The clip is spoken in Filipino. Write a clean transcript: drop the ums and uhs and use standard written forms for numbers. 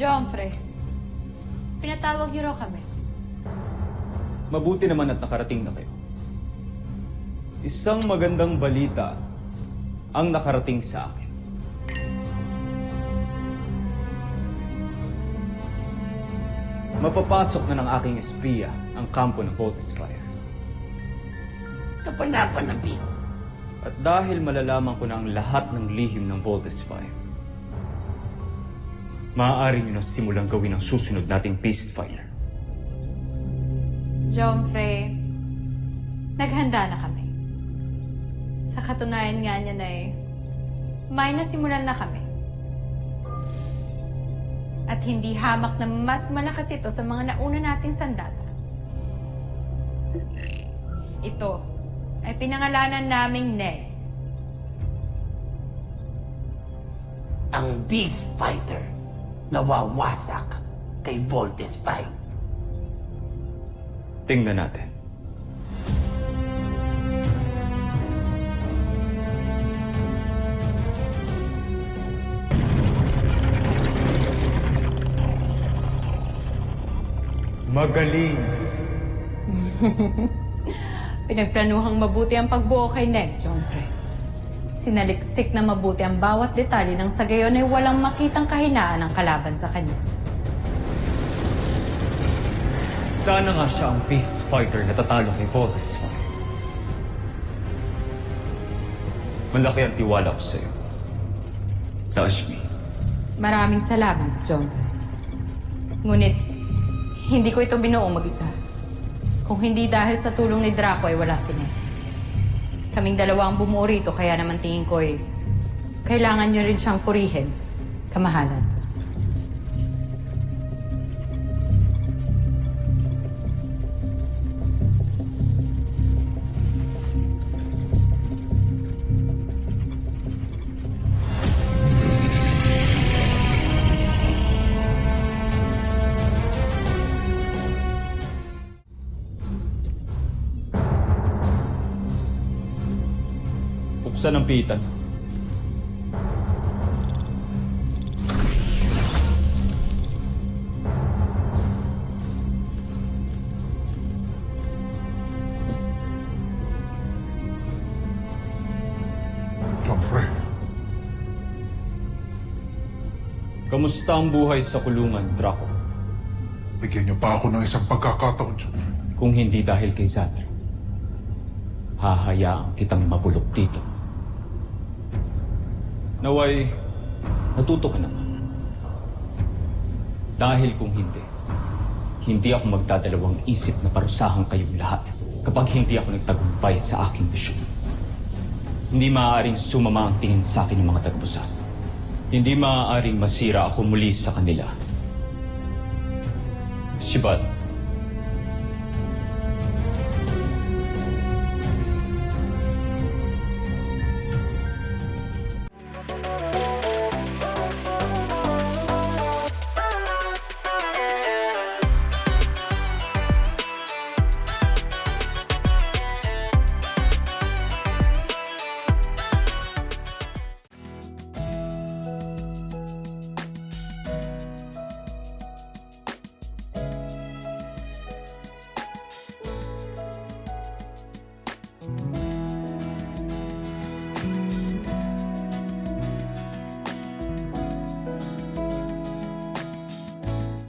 Jomfre, pinatawag niyo raw kami. Mabuti naman at nakarating na kayo. Isang magandang balita ang nakarating sa akin. Mapapasok na ng aking espiya ang kampo ng Voltes 5. Kapanapanabik. At dahil malalaman ko na ang lahat ng lihim ng Voltes 5, maaari nyo na simulang gawin ang susunod nating peacefire. Jomfre, naghanda na kami. Sa katunayan nga niya na may nasimulan na kami. At hindi hamak na mas malakas ito sa mga nauna nating sandata. Ito ay pinangalanan naming Ned. Ang Beast Fighter nawawasak kay Voltes 5. Tingnan natin. Magaling. Pinagplanuhang mabuti ang pagbuo kay Ned, Jomfre. Sinaliksik na mabuti ang bawat detalye nang sa gayon ay walang makitang kahinaan ng kalaban sa kanya. Sana nga siya ang beast fighter na tatalo kay Voltes 5. Malaki ang tiwala ko sa'yo. Ashmi. Maraming salamat, Jomfre. Ngunit, hindi ko ito binuo mag-isa. Kung hindi dahil sa tulong ni Draco ay wala si Ned. Kaming dalawa ang bumuo rito, kaya naman tingin ko kailangan nyo rin siyang purihin, kamahalan. Buksan ang pitan. Jomfre, Kamusta ang buhay sa kulungan, Draco? bigyan niyo pa ako ng isang pagkakataon, Jomfre. Kung hindi dahil kay Xandra, hahayaan kitang mapulok dito. Naway, natuto ka naman. Dahil kung hindi ako magdadalawang isip na parusahan kayong lahat kapag hindi ako nagtagumpay sa aking misyon. Hindi maaaring sumama ang tingin sa akin ng mga tagpusan. Hindi maaaring masira ako muli sa kanila. Shibat,